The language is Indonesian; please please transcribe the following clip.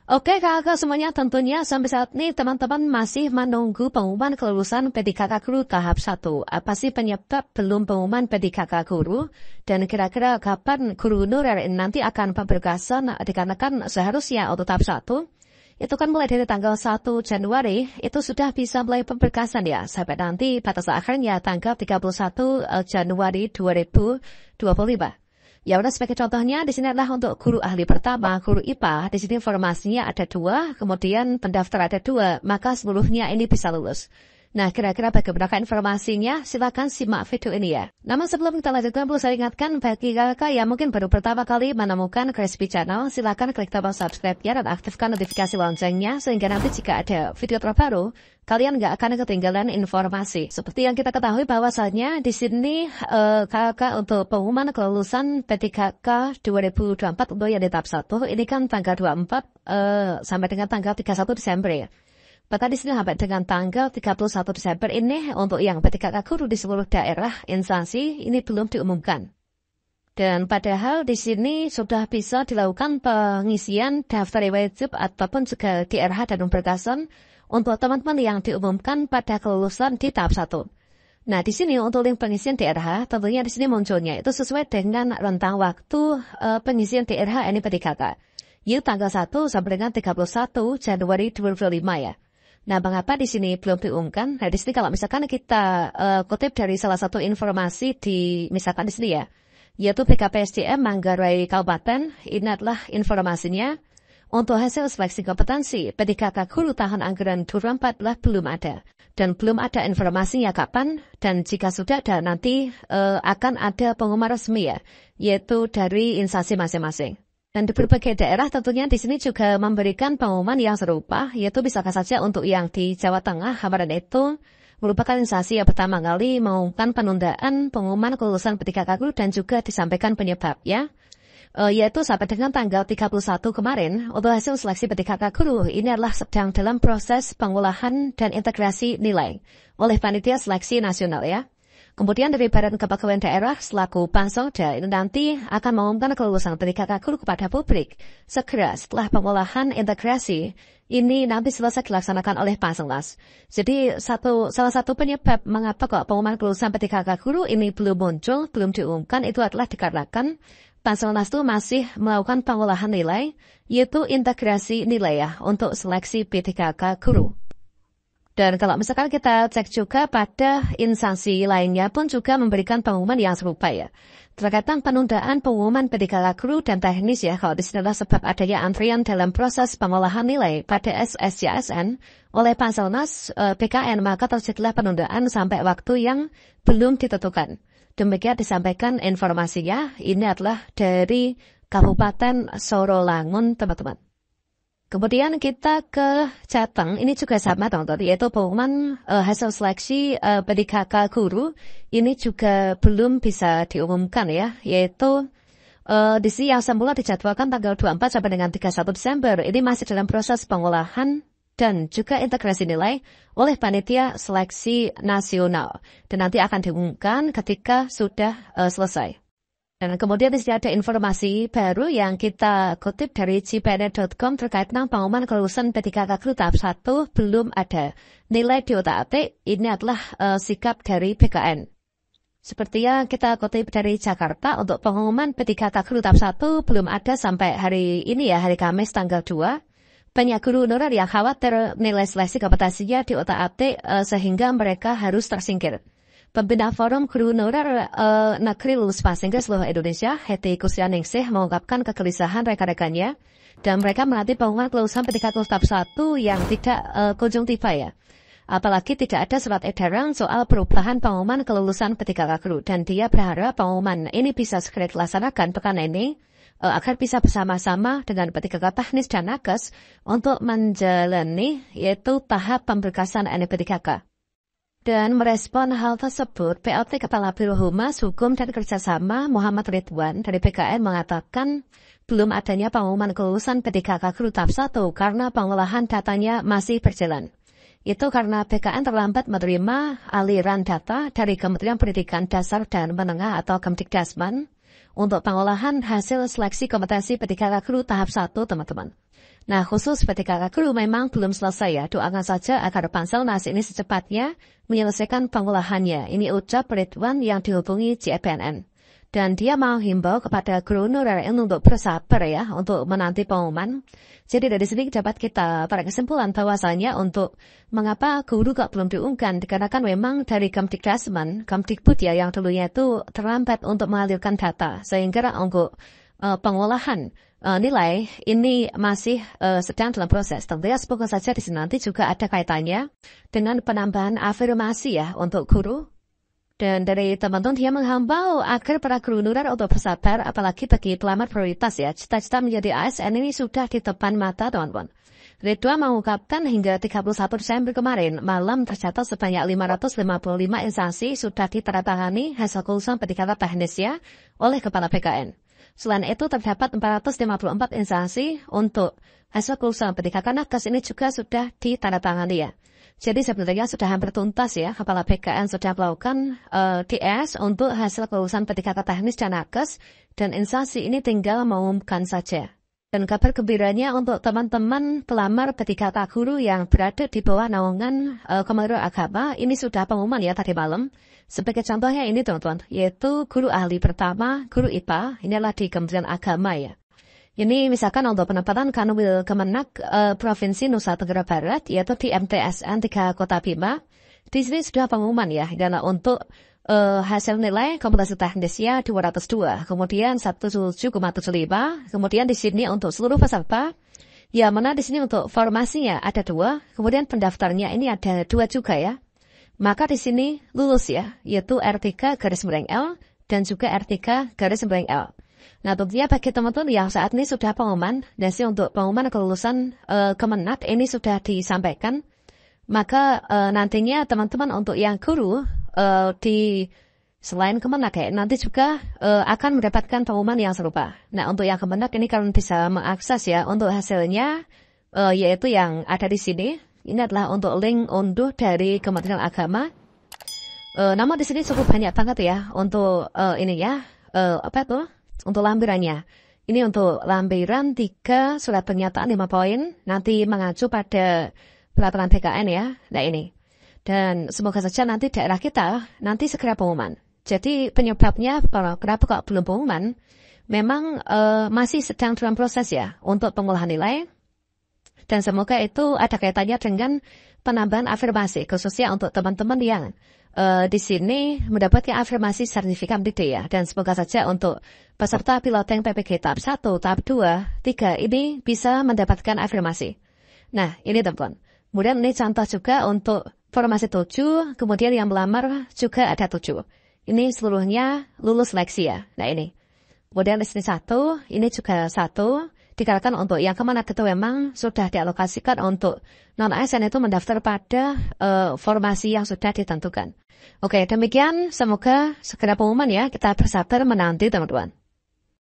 Oke kakak semuanya, tentunya sampai saat ini teman-teman masih menunggu pengumuman kelulusan PTKK Guru tahap 1. Apa sih penyebab belum pengumuman PTKK Guru? Dan kira-kira kapan guru honorer nanti akan pemberkasan dikarenakan seharusnya untuk tahap 1? Itu kan mulai dari tanggal 1 Januari, itu sudah bisa mulai pemberkasan ya. Sampai nanti batas akhirnya tanggal 31 Januari 2025. Ya udah sebagai contohnya di sini adalah untuk guru ahli pertama, guru IPA. Di sini informasinya ada 2, kemudian pendaftar ada 2, maka seluruhnya ini bisa lulus. Nah, kira-kira bagaimana informasinya? Silakan simak video ini ya. Namun sebelum kita lanjutkan, perlu saya ingatkan bagi kakak yang mungkin baru pertama kali menemukan Crispy Channel, silakan klik tombol subscribe-nya dan aktifkan notifikasi loncengnya sehingga nanti jika ada video terbaru, kalian nggak akan ketinggalan informasi. Seperti yang kita ketahui bahwasannya di sini kakak untuk pengumuman kelulusan PTKK 2024 untuk yang di tahap 1 ini kan tanggal 24 sampai dengan tanggal 31 Desember ya. Bahkan di sini sampai dengan tanggal 31 Desember ini untuk yang PTKK Guru di seluruh daerah instansi ini belum diumumkan. Dan padahal di sini sudah bisa dilakukan pengisian daftar wajib ataupun juga DRH dan pemberkasan untuk teman-teman yang diumumkan pada kelulusan di tahap 1. Nah, di sini untuk link pengisian DRH tentunya di sini munculnya itu sesuai dengan rentang waktu pengisian DRH ini PTKK. Yaitu tanggal 1 sampai dengan 31 Januari 2025 ya. Nah, mengapa di sini belum diumumkan? Nah, di sini kalau misalkan kita kutip dari salah satu informasi misalkan di sini ya, yaitu BKPSDM Manggarai Kabupaten, ini adalah informasinya. Untuk hasil seleksi kompetensi, PTKK Guru tahun anggaran 2024 belum ada. Dan belum ada informasinya kapan, dan jika sudah ada nanti akan ada pengumuman resmi ya, yaitu dari instansi masing-masing. Dan di berbagai daerah tentunya di sini juga memberikan pengumuman yang serupa, yaitu bisa saja untuk yang di Jawa Tengah, kemarin itu merupakan instansi yang pertama kali mengumumkan penundaan pengumuman kelulusan PTKK Guru dan juga disampaikan penyebabnya, yaitu sampai dengan tanggal 31 kemarin untuk hasil seleksi PTKK Guru ini adalah sedang dalam proses pengolahan dan integrasi nilai oleh Panitia Seleksi Nasional ya. Kemudian dari Badan Kepegawaian Daerah selaku Pansosda ini nanti akan mengumumkan kelulusan PTKK Guru kepada publik segera setelah pengolahan integrasi ini nanti selesai dilaksanakan oleh Panselnas. Jadi salah satu penyebab mengapa kok pengumuman kelulusan PTKK Guru ini belum muncul, belum diumumkan itu adalah dikarenakan Panselnas itu masih melakukan pengolahan nilai, yaitu integrasi nilai ya untuk seleksi PTKK Guru. Dan kalau misalkan kita cek juga pada instansi lainnya pun juga memberikan pengumuman yang serupa ya. Terkait penundaan pengumuman PTKK Guru dan teknis ya, kalau di sini adalah sebab adanya antrian dalam proses pengolahan nilai pada SSJSN oleh Panselnas PKN, maka terjadilah penundaan sampai waktu yang belum ditentukan. Demikian disampaikan informasinya, ini adalah dari Kabupaten Sorolangun teman-teman. Kemudian kita ke Jateng, ini juga sama teman-teman, yaitu pengumuman hasil seleksi PTKK Guru, ini juga belum bisa diumumkan ya, yaitu di sini yang semula dijadwalkan tanggal 24 sampai dengan 31 Desember, ini masih dalam proses pengolahan dan juga integrasi nilai oleh Panitia Seleksi Nasional. Dan nanti akan diumumkan ketika sudah selesai. Dan kemudian di sini ada informasi baru yang kita kutip dari cpns.com terkait dengan pengumuman kelulusan PTKK Guru tahap 1 belum ada. Nilai di otak-atik ini adalah sikap dari BKN. Seperti yang kita kutip dari Jakarta untuk pengumuman PTKK Guru tahap 1 belum ada sampai hari ini ya, hari Kamis tanggal 2. Banyak guru honorer yang khawatir nilai seleksi kompetensinya di otak-atik sehingga mereka harus tersingkir. Pembina Forum Guru Honorer Negeri Lulus Passing ke seluruh Indonesia, Heti Kusyaningsih mengungkapkan kegelisahan rekan-rekannya dan mereka menanti pengumuman kelulusan PTKK tahap 1 yang tidak kunjung tiba ya. Apalagi tidak ada surat edaran soal perubahan pengumuman kelulusan PTKK Guru dan dia berharap pengumuman ini bisa segera dilaksanakan pekan ini agar bisa bersama-sama dengan PTKK Teknis dan Nakes untuk menjalani yaitu tahap pemberkasan PTKK. Dan merespon hal tersebut, PLT Kepala Biro Humas, Hukum dan Kerjasama Muhammad Ridwan dari BKN mengatakan belum adanya pengumuman kelulusan PTKK Guru tahap 1 karena pengolahan datanya masih berjalan. Itu karena BKN terlambat menerima aliran data dari Kementerian Pendidikan Dasar dan Menengah atau Kemdikdasman untuk pengolahan hasil seleksi kompetensi PTKK Guru tahap 1, teman-teman. Nah, khusus PTKK Guru memang belum selesai ya. Doakan saja agar Panselnas ini secepatnya menyelesaikan pengolahannya. Ini ucap Ridwan yang dihubungi JPNN. Dan dia mau himbau kepada guru honorer untuk bersabar ya, untuk menanti pengumuman. Jadi dari sini dapat kita pada kesimpulan bahwasanya untuk mengapa guru kok belum diumumkan, dikarenakan memang dari Kemdikbud ya, yang dulunya itu terlambat untuk mengalirkan data, sehingga untuk pengolahan nilai ini masih sedang dalam proses. Tentunya semoga saja di sini nanti juga ada kaitannya dengan penambahan afirmasi ya untuk guru. Dan dari teman-teman dia menghambau agar para guru honorer untuk bersabar, apalagi bagi pelamar prioritas ya. Cita-cita menjadi ASN ini sudah di depan mata teman-teman. Ridwan mengungkapkan hingga 31 Desember kemarin, malam tercatat sebanyak 555 instansi sudah ditandatangani hasil kelulusan pendidikan teknis ya oleh Kepala BKN. Selain itu terdapat 454 instansi untuk hasil kelulusan pendidikan nakes ini juga sudah ditandatangani ya. Jadi sebenarnya sudah hampir tuntas ya, Kepala BKN sudah melakukan TS untuk hasil kelulusan pendidikan teknis dan nakes, dan instansi ini tinggal mengumumkan saja. Dan kabar gembiranya untuk teman-teman pelamar pendidikan guru yang berada di bawah naungan Kementerian Agama, ini sudah pengumuman ya tadi malam. Sebagai contohnya ini teman-teman, yaitu guru ahli pertama, guru IPA, inilah di Kementerian Agama ya. Ini misalkan untuk penempatan Kanwil Kemenak Provinsi Nusa Tenggara Barat, yaitu di MTSN 3 Kota Bima. Di sini sudah pengumuman ya, dan untuk hasil nilai kompetensi teknisnya 202, kemudian 17,75, kemudian di sini untuk seluruh peserta, ya mana di sini untuk formasinya ada 2, kemudian pendaftarnya ini ada 2 juga ya. Maka di sini lulus ya, yaitu R3-L dan juga R3-L. Nah, tentunya bagi teman-teman yang saat ini sudah pengumuman, dan untuk pengumuman kelulusan Kemenak ini sudah disampaikan, maka nantinya teman-teman untuk yang guru di selain Kemenak ya, nanti juga akan mendapatkan pengumuman yang serupa. Nah, untuk yang Kemenak ini kalian bisa mengakses ya untuk hasilnya, yaitu yang ada di sini. Ini adalah untuk link unduh dari Kementerian Agama. Namun di sini cukup banyak banget ya untuk ini ya, untuk lampirannya. Ini untuk lampiran 3 surat pernyataan 5 poin, nanti mengacu pada peraturan BKN ya. Nah ini. Dan semoga saja nanti daerah kita nanti segera pengumuman. Jadi penyebabnya kenapa kok belum pengumuman, memang masih sedang dalam proses ya untuk pengolahan nilai. Dan semoga itu ada kaitannya dengan penambahan afirmasi, khususnya untuk teman-teman yang di sini mendapatkan afirmasi sertifikat D ya. Dan semoga saja untuk peserta piloting PPG tahap 1, tahap 2, 3 ini bisa mendapatkan afirmasi. Nah, ini teman-teman. Kemudian ini contoh juga untuk formasi 7, kemudian yang melamar juga ada 7. Ini seluruhnya lulus seleksi ya. Nah ini. Kemudian di sini 1, ini juga 1. Dikarenakan untuk yang Kemenak itu memang sudah dialokasikan untuk non-ASN itu mendaftar pada formasi yang sudah ditentukan. Oke, demikian. Semoga segera pengumuman ya. Kita bersabar menanti teman-teman.